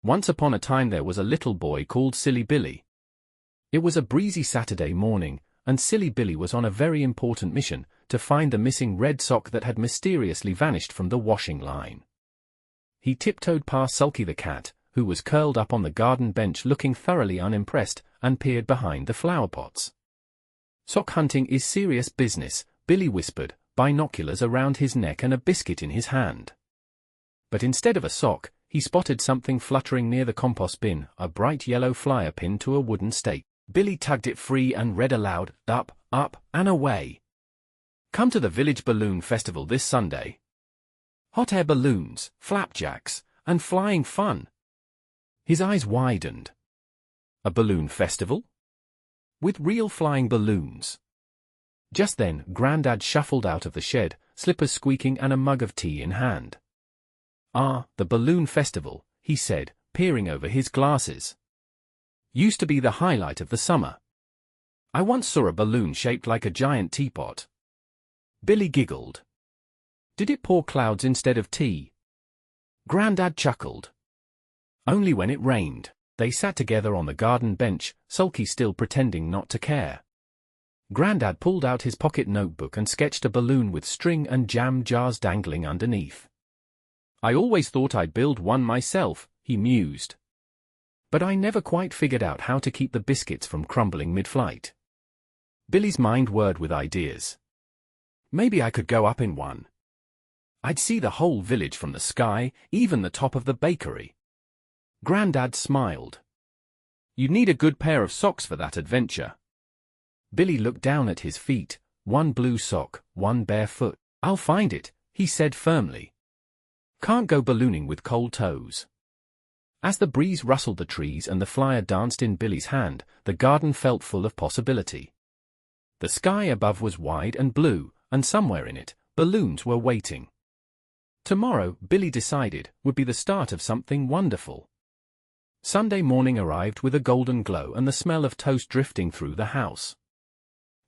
Once upon a time there was a little boy called Silly Billy. It was a breezy Saturday morning, and Silly Billy was on a very important mission to find the missing red sock that had mysteriously vanished from the washing line. He tiptoed past Sulky the cat, who was curled up on the garden bench looking thoroughly unimpressed, and peered behind the flower pots. "Sock hunting is serious business," Billy whispered, binoculars around his neck and a biscuit in his hand. But instead of a sock, he spotted something fluttering near the compost bin, a bright yellow flyer pinned to a wooden stake. Billy tugged it free and read aloud, "Up, up, and away. Come to the village balloon festival this Sunday. Hot air balloons, flapjacks, and flying fun." His eyes widened. A balloon festival? With real flying balloons? Just then, Grandad shuffled out of the shed, slippers squeaking and a mug of tea in hand. "Ah, the balloon festival," he said, peering over his glasses. "Used to be the highlight of the summer. I once saw a balloon shaped like a giant teapot." Billy giggled. "Did it pour clouds instead of tea?" Grandad chuckled. "Only when it rained." They sat together on the garden bench, Sulky still pretending not to care. Grandad pulled out his pocket notebook and sketched a balloon with string and jam jars dangling underneath. "I always thought I'd build one myself," he mused. "But I never quite figured out how to keep the biscuits from crumbling mid-flight." Billy's mind whirred with ideas. "Maybe I could go up in one. I'd see the whole village from the sky, even the top of the bakery." Grandad smiled. "You'd need a good pair of socks for that adventure." Billy looked down at his feet, one blue sock, one barefoot. "I'll find it," he said firmly. "Can't go ballooning with cold toes." As the breeze rustled the trees and the flyer danced in Billy's hand, the garden felt full of possibility. The sky above was wide and blue, and somewhere in it, balloons were waiting. Tomorrow, Billy decided, would be the start of something wonderful. Sunday morning arrived with a golden glow and the smell of toast drifting through the house.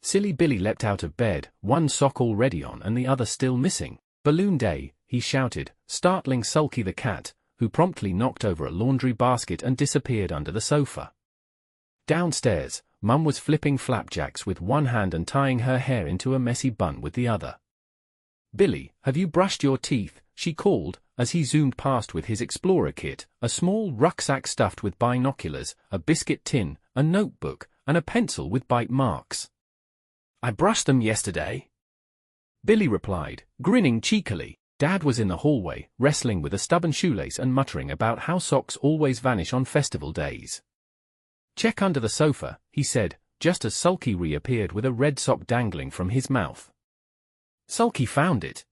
Silly Billy leapt out of bed, one sock already on and the other still missing. "Balloon day," he shouted, startling Sulky the cat, who promptly knocked over a laundry basket and disappeared under the sofa. Downstairs, Mum was flipping flapjacks with one hand and tying her hair into a messy bun with the other. "Billy, have you brushed your teeth?" she called, as he zoomed past with his explorer kit, a small rucksack stuffed with binoculars, a biscuit tin, a notebook, and a pencil with bite marks. "I brushed them yesterday," Billy replied, grinning cheekily. Dad was in the hallway, wrestling with a stubborn shoelace and muttering about how socks always vanish on festival days. "Check under the sofa," he said, just as Sulky reappeared with a red sock dangling from his mouth. "Sulky found it."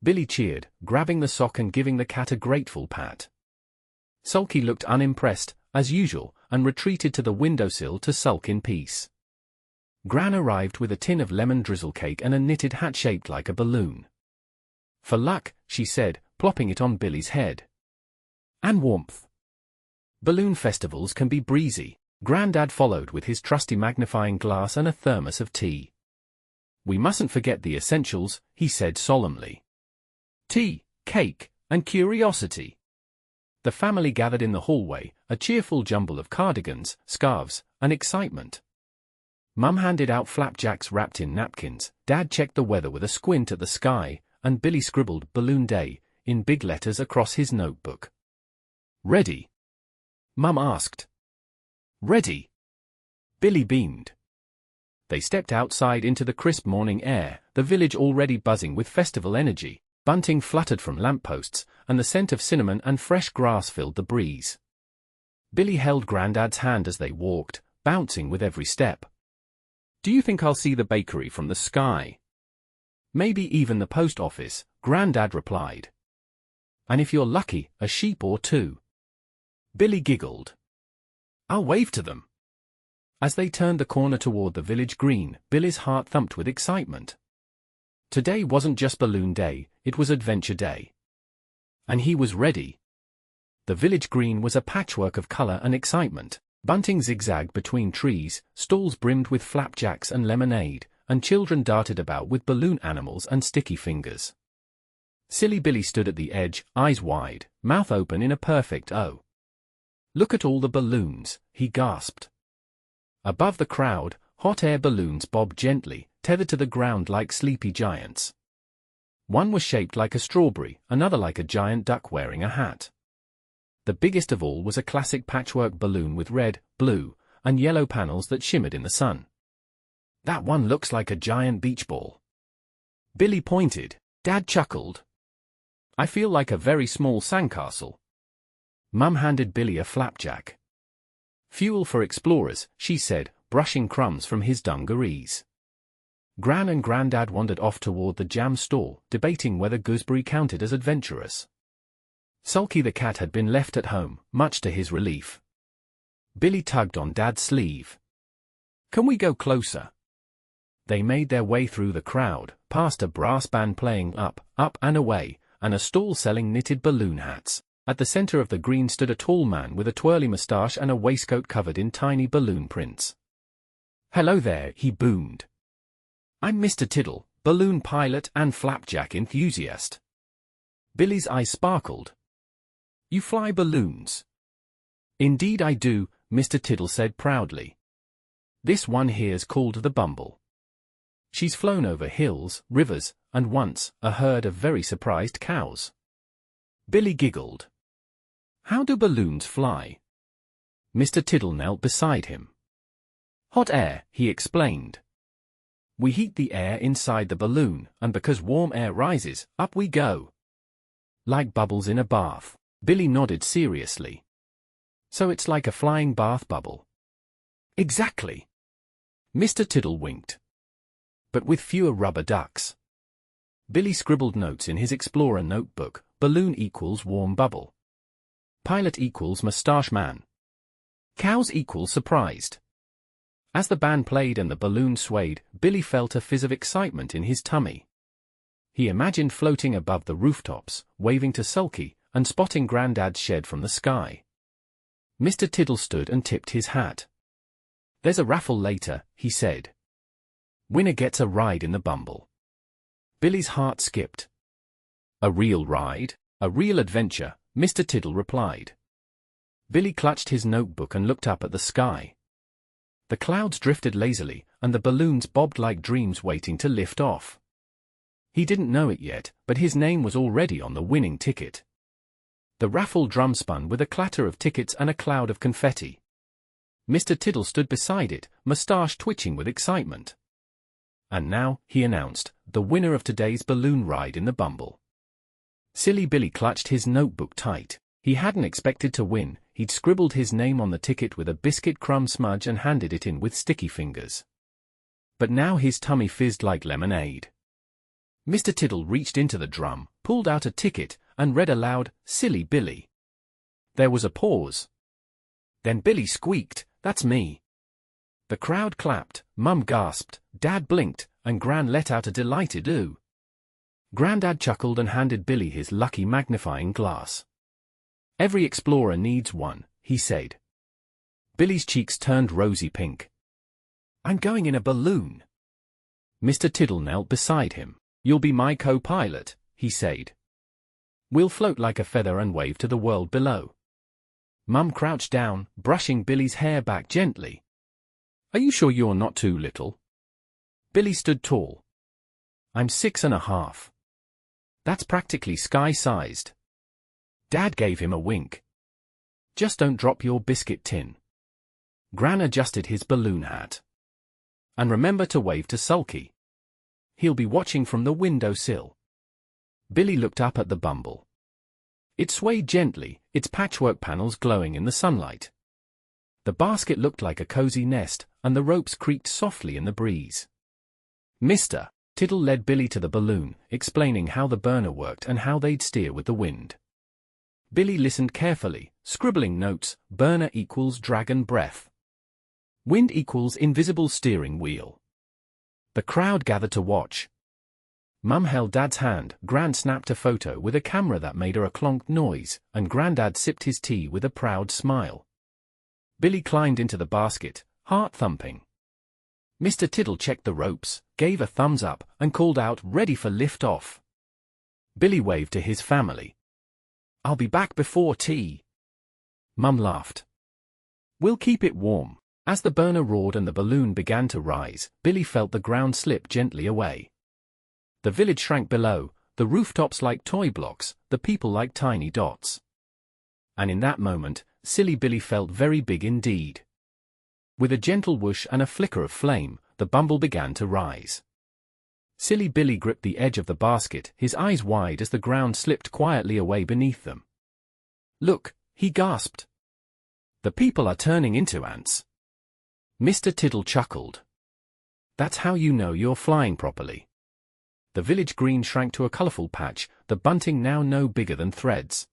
Billy cheered, grabbing the sock and giving the cat a grateful pat. Sulky looked unimpressed, as usual, and retreated to the windowsill to sulk in peace. Gran arrived with a tin of lemon drizzle cake and a knitted hat shaped like a balloon. "For luck," she said, plopping it on Billy's head. "And warmth. Balloon festivals can be breezy." Grandad followed with his trusty magnifying glass and a thermos of tea. "We mustn't forget the essentials," he said solemnly. "Tea, cake, and curiosity." The family gathered in the hallway, a cheerful jumble of cardigans, scarves, and excitement. Mum handed out flapjacks wrapped in napkins, Dad checked the weather with a squint at the sky, and Billy scribbled "Balloon Day" in big letters across his notebook. "Ready?" Mum asked. "Ready." Billy beamed. They stepped outside into the crisp morning air, the village already buzzing with festival energy. Bunting fluttered from lampposts, and the scent of cinnamon and fresh grass filled the breeze. Billy held Grandad's hand as they walked, bouncing with every step. "Do you think I'll see the bakery from the sky?" "Maybe even the post office," Grandad replied. "And if you're lucky, a sheep or two." Billy giggled. "I'll wave to them." As they turned the corner toward the village green, Billy's heart thumped with excitement. Today wasn't just Balloon Day, it was Adventure Day. And he was ready. The village green was a patchwork of color and excitement. Bunting zigzagged between trees, stalls brimmed with flapjacks and lemonade, and children darted about with balloon animals and sticky fingers. Silly Billy stood at the edge, eyes wide, mouth open in a perfect O. Look at all the balloons, he gasped. Above the crowd, hot air balloons bobbed gently, tethered to the ground like sleepy giants. One was shaped like a strawberry, another like a giant duck wearing a hat. The biggest of all was a classic patchwork balloon with red, blue, and yellow panels that shimmered in the sun. That one looks like a giant beach ball. Billy pointed. Dad chuckled. I feel like a very small sandcastle. Mum handed Billy a flapjack. Fuel for explorers, she said, brushing crumbs from his dungarees. Gran and Grandad wandered off toward the jam stall, debating whether gooseberry counted as adventurous. Sulky the cat had been left at home, much to his relief. Billy tugged on Dad's sleeve. Can we go closer? They made their way through the crowd, past a brass band playing Up, Up and Away, and a stall selling knitted balloon hats. At the center of the green stood a tall man with a twirly mustache and a waistcoat covered in tiny balloon prints. Hello there, he boomed. I'm Mr. Tiddle, balloon pilot and flapjack enthusiast. Billy's eyes sparkled. You fly balloons? Indeed I do, Mr. Tiddle said proudly. This one here's called the Bumble. She's flown over hills, rivers, and once, a herd of very surprised cows. Billy giggled. How do balloons fly? Mr. Tiddle knelt beside him. Hot air, he explained. We heat the air inside the balloon, and because warm air rises, up we go. Like bubbles in a bath. Billy nodded seriously. So it's like a flying bath bubble. Exactly. Mr. Tiddle winked. But with fewer rubber ducks. Billy scribbled notes in his Explorer notebook. Balloon equals warm bubble. Pilot equals mustache man. Cows equals surprised. As the band played and the balloon swayed, Billy felt a fizz of excitement in his tummy. He imagined floating above the rooftops, waving to Sulky, and spotting Grandad's shed from the sky. Mr. Tiddle stood and tipped his hat. There's a raffle later, he said. Winner gets a ride in the Bumble. Billy's heart skipped. A real ride? A real adventure, Mr. Tiddle replied. Billy clutched his notebook and looked up at the sky. The clouds drifted lazily, and the balloons bobbed like dreams waiting to lift off. He didn't know it yet, but his name was already on the winning ticket. The raffle drum spun with a clatter of tickets and a cloud of confetti. Mr. Tiddle stood beside it, mustache twitching with excitement. And now, he announced, the winner of today's balloon ride in the Bumble. Silly Billy clutched his notebook tight. He hadn't expected to win. He'd scribbled his name on the ticket with a biscuit crumb smudge and handed it in with sticky fingers. But now his tummy fizzed like lemonade. Mr. Tiddle reached into the drum, pulled out a ticket, and read aloud, Silly Billy. There was a pause. Then Billy squeaked, That's me. The crowd clapped, Mum gasped, Dad blinked, and Gran let out a delighted ooh. Grandad chuckled and handed Billy his lucky magnifying glass. Every explorer needs one, he said. Billy's cheeks turned rosy pink. I'm going in a balloon. Mr. Tiddle knelt beside him. You'll be my co-pilot, he said. We'll float like a feather and wave to the world below. Mum crouched down, brushing Billy's hair back gently. Are you sure you're not too little? Billy stood tall. I'm 6.5. That's practically sky-sized. Dad gave him a wink. Just don't drop your biscuit tin. Gran adjusted his balloon hat. And remember to wave to Sulky. He'll be watching from the windowsill. Billy looked up at the Bumble. It swayed gently, its patchwork panels glowing in the sunlight. The basket looked like a cozy nest, and the ropes creaked softly in the breeze. Mr. Tiddle led Billy to the balloon, explaining how the burner worked and how they'd steer with the wind. Billy listened carefully, scribbling notes, burner equals dragon breath. Wind equals invisible steering wheel. The crowd gathered to watch. Mum held Dad's hand, Gran snapped a photo with a camera that made a clonked noise, and Grandad sipped his tea with a proud smile. Billy climbed into the basket, heart thumping. Mr. Tiddle checked the ropes, gave a thumbs up, and called out, ready for lift-off. Billy waved to his family. I'll be back before tea. Mum laughed. We'll keep it warm. As the burner roared and the balloon began to rise, Billy felt the ground slip gently away. The village shrank below, the rooftops like toy blocks, the people like tiny dots. And in that moment, Silly Billy felt very big indeed. With a gentle whoosh and a flicker of flame, the Bumble began to rise. Silly Billy gripped the edge of the basket, his eyes wide as the ground slipped quietly away beneath them. "Look," he gasped. "The people are turning into ants." Mr. Tiddle chuckled. "That's how you know you're flying properly." The village green shrank to a colourful patch, the bunting now no bigger than threads.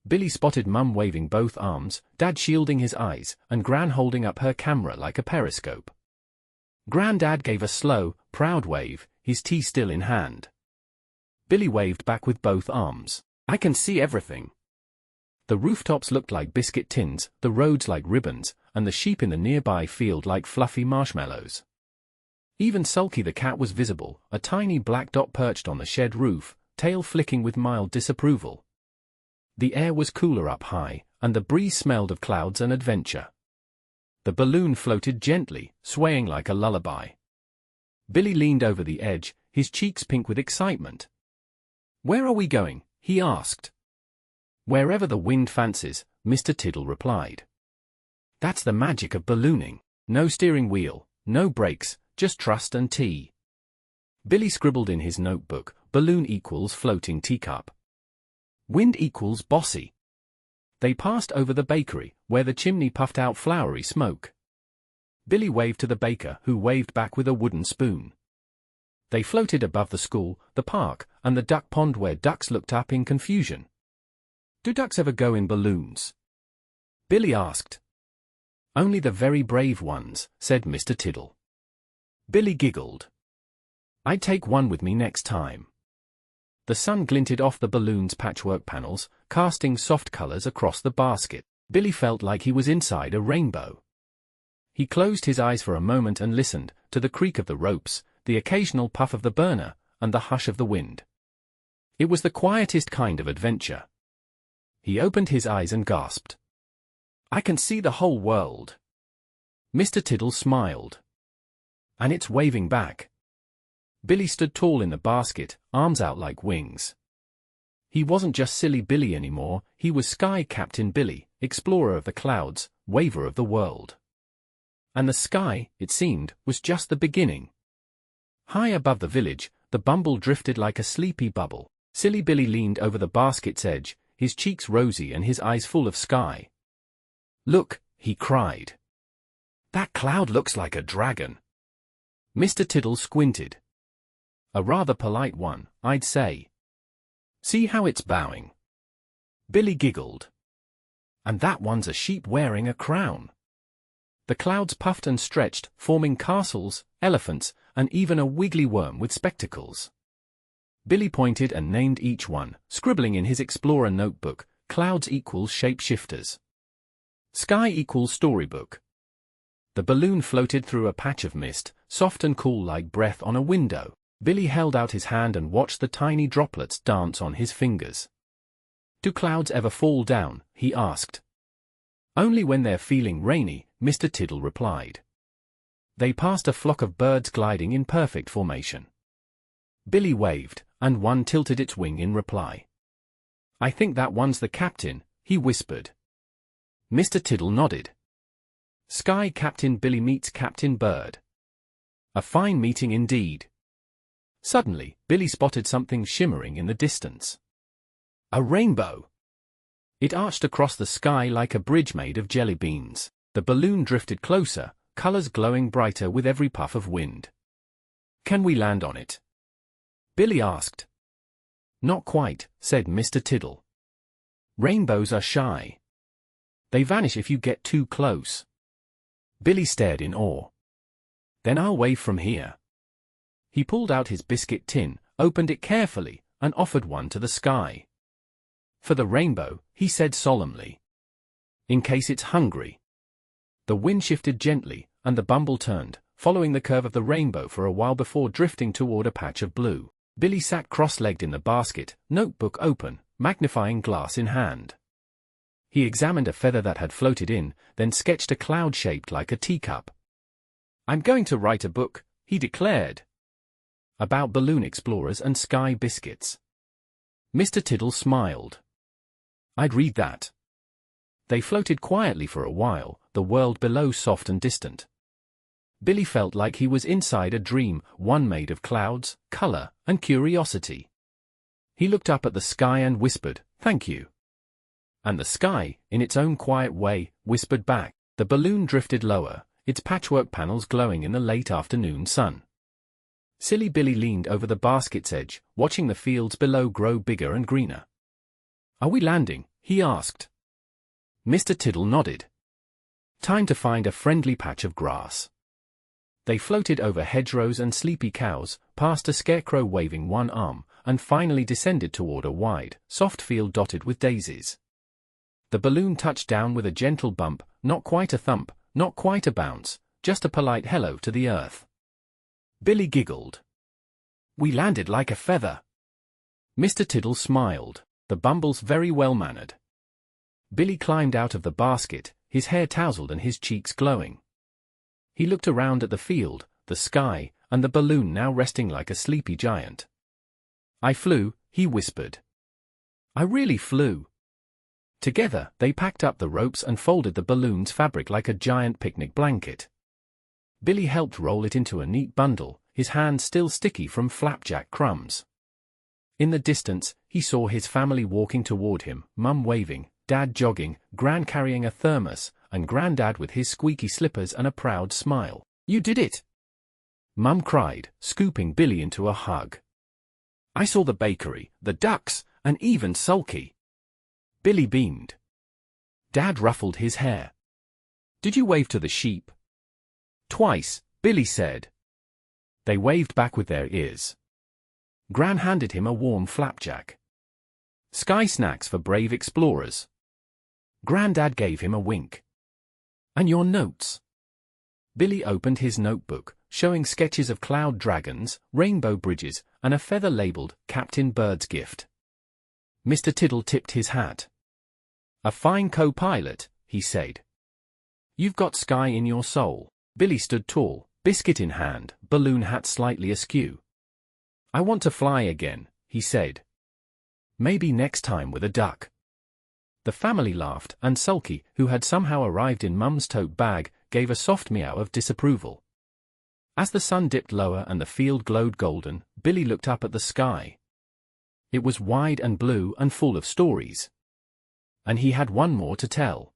Billy spotted Mum waving both arms, Dad shielding his eyes, and Gran holding up her camera like a periscope. Grandad gave a slow, proud wave, his tea still in hand. Billy waved back with both arms. "I can see everything." The rooftops looked like biscuit tins, the roads like ribbons, and the sheep in the nearby field like fluffy marshmallows. Even Sulky the cat was visible, a tiny black dot perched on the shed roof, tail flicking with mild disapproval. The air was cooler up high, and the breeze smelled of clouds and adventure. The balloon floated gently, swaying like a lullaby. Billy leaned over the edge, his cheeks pink with excitement. "Where are we going?" he asked. "Wherever the wind fancies," Mr. Tiddle replied. "That's the magic of ballooning. No steering wheel, no brakes, just trust and tea." Billy scribbled in his notebook, "Balloon equals floating teacup. Wind equals bossy." They passed over the bakery, where the chimney puffed out floury smoke. Billy waved to the baker, who waved back with a wooden spoon. They floated above the school, the park, and the duck pond where ducks looked up in confusion. "Do ducks ever go in balloons?" Billy asked. "Only the very brave ones," said Mr. Tiddle. Billy giggled. "I'd take one with me next time." The sun glinted off the balloon's patchwork panels, casting soft colors across the basket. Billy felt like he was inside a rainbow. He closed his eyes for a moment and listened to the creak of the ropes, the occasional puff of the burner, and the hush of the wind. It was the quietest kind of adventure. He opened his eyes and gasped. "I can see the whole world." Mr. Tiddle smiled. "And it's waving back." Billy stood tall in the basket, arms out like wings. He wasn't just Silly Billy anymore, he was Sky Captain Billy, explorer of the clouds, waver of the world. And the sky, it seemed, was just the beginning. High above the village, the Bumble drifted like a sleepy bubble. Silly Billy leaned over the basket's edge, his cheeks rosy and his eyes full of sky. "Look," he cried. "That cloud looks like a dragon." Mr. Tiddle squinted. "A rather polite one, I'd say. See how it's bowing." Billy giggled. "And that one's a sheep wearing a crown." The clouds puffed and stretched, forming castles, elephants, and even a wiggly worm with spectacles. Billy pointed and named each one, scribbling in his explorer notebook, "Clouds equals shapeshifters. Sky equals storybook." The balloon floated through a patch of mist, soft and cool like breath on a window. Billy held out his hand and watched the tiny droplets dance on his fingers. "Do clouds ever fall down?" he asked. "Only when they're feeling rainy," Mr. Tiddle replied. They passed a flock of birds gliding in perfect formation. Billy waved, and one tilted its wing in reply. "I think that one's the captain," he whispered. Mr. Tiddle nodded. Sky Captain Billy meets Captain Bird. A fine meeting indeed. Suddenly, Billy spotted something shimmering in the distance. A rainbow! It arched across the sky like a bridge made of jelly beans. The balloon drifted closer, colors glowing brighter with every puff of wind. "Can we land on it?" Billy asked. "Not quite," said Mr. Tiddle. "Rainbows are shy. They vanish if you get too close." Billy stared in awe. "Then I'll wave from here." He pulled out his biscuit tin, opened it carefully, and offered one to the sky. "For the rainbow," he said solemnly. "In case it's hungry." The wind shifted gently, and the Bumble turned, following the curve of the rainbow for a while before drifting toward a patch of blue. Billy sat cross-legged in the basket, notebook open, magnifying glass in hand. He examined a feather that had floated in, then sketched a cloud shaped like a teacup. "I'm going to write a book," he declared. "About balloon explorers and sky biscuits." Mr. Tiddle smiled. "I'd read that." They floated quietly for a while, the world below soft and distant. Billy felt like he was inside a dream, one made of clouds, color, and curiosity. He looked up at the sky and whispered, "Thank you." And the sky, in its own quiet way, whispered back. The balloon drifted lower, its patchwork panels glowing in the late afternoon sun. Silly Billy leaned over the basket's edge, watching the fields below grow bigger and greener. "Are we landing?" he asked. Mr. Tiddle nodded. "Time to find a friendly patch of grass." They floated over hedgerows and sleepy cows, past a scarecrow waving one arm, and finally descended toward a wide, soft field dotted with daisies. The balloon touched down with a gentle bump, not quite a thump, not quite a bounce, just a polite hello to the earth. Billy giggled. "We landed like a feather." Mr. Tiddle smiled. The Bumble's very well-mannered. Billy climbed out of the basket, his hair tousled and his cheeks glowing. He looked around at the field, the sky, and the balloon now resting like a sleepy giant. "I flew," he whispered. "I really flew." Together, they packed up the ropes and folded the balloon's fabric like a giant picnic blanket. Billy helped roll it into a neat bundle, his hands still sticky from flapjack crumbs. In the distance, he saw his family walking toward him, Mum waving, Dad jogging, Gran carrying a thermos, and Grandad with his squeaky slippers and a proud smile. "You did it!" Mum cried, scooping Billy into a hug. "I saw the bakery, the ducks, and even Sulky." Billy beamed. Dad ruffled his hair. "Did you wave to the sheep?" "Twice," Billy said. They waved back with their ears. Gran handed him a warm flapjack. "Sky snacks for brave explorers." Grandad gave him a wink. "And your notes?" Billy opened his notebook, showing sketches of cloud dragons, rainbow bridges, and a feather labeled Captain Bird's Gift. Mr. Tiddle tipped his hat. "A fine co-pilot," he said. "You've got sky in your soul." Billy stood tall, biscuit in hand, balloon hat slightly askew. "I want to fly again," he said. "Maybe next time with a duck." The family laughed, and Sulky, who had somehow arrived in Mum's tote bag, gave a soft meow of disapproval. As the sun dipped lower and the field glowed golden, Billy looked up at the sky. It was wide and blue and full of stories. And he had one more to tell.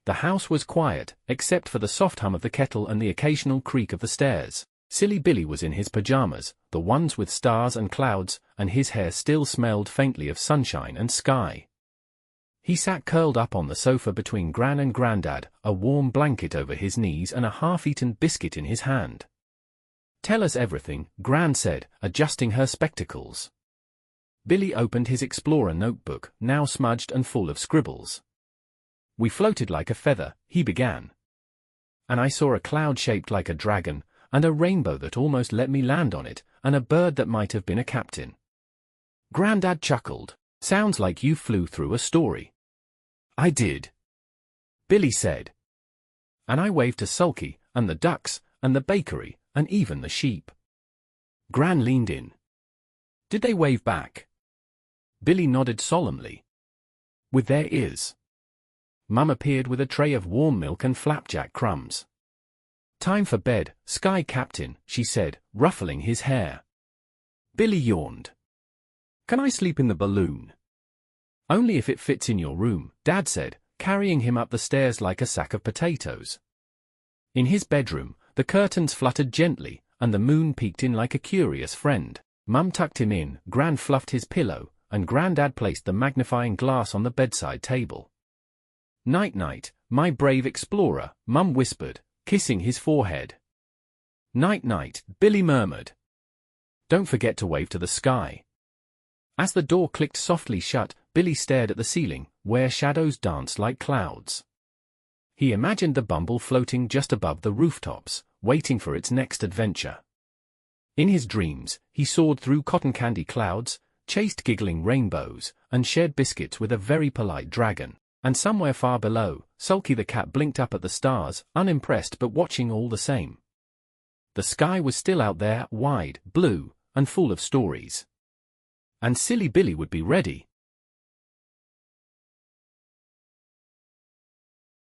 The house was quiet, except for the soft hum of the kettle and the occasional creak of the stairs. Silly Billy was in his pajamas, the ones with stars and clouds, and his hair still smelled faintly of sunshine and sky. He sat curled up on the sofa between Gran and Grandad, a warm blanket over his knees and a half-eaten biscuit in his hand. "Tell us everything," Gran said, adjusting her spectacles. Billy opened his explorer notebook, now smudged and full of scribbles. "We floated like a feather," he began. "And I saw a cloud shaped like a dragon, and a rainbow that almost let me land on it, and a bird that might have been a captain." Grandad chuckled. "Sounds like you flew through a story." "I did," Billy said. "And I waved to Sulky, and the ducks, and the bakery, and even the sheep." Gran leaned in. "Did they wave back?" Billy nodded solemnly. "With their ears." Mum appeared with a tray of warm milk and flapjack crumbs. "Time for bed, Sky Captain," she said, ruffling his hair. Billy yawned. "Can I sleep in the balloon?" "Only if it fits in your room," Dad said, carrying him up the stairs like a sack of potatoes. In his bedroom, the curtains fluttered gently, and the moon peeked in like a curious friend. Mum tucked him in, Gran fluffed his pillow, and Grandad placed the magnifying glass on the bedside table. "Night-night, my brave explorer," Mum whispered, kissing his forehead. "Night-night," Billy murmured. "Don't forget to wave to the sky." As the door clicked softly shut, Billy stared at the ceiling, where shadows danced like clouds. He imagined the Bumble floating just above the rooftops, waiting for its next adventure. In his dreams, he soared through cotton candy clouds, chased giggling rainbows, and shared biscuits with a very polite dragon. And somewhere far below, Sulky the cat blinked up at the stars, unimpressed but watching all the same. The sky was still out there, wide, blue, and full of stories. And Silly Billy would be ready.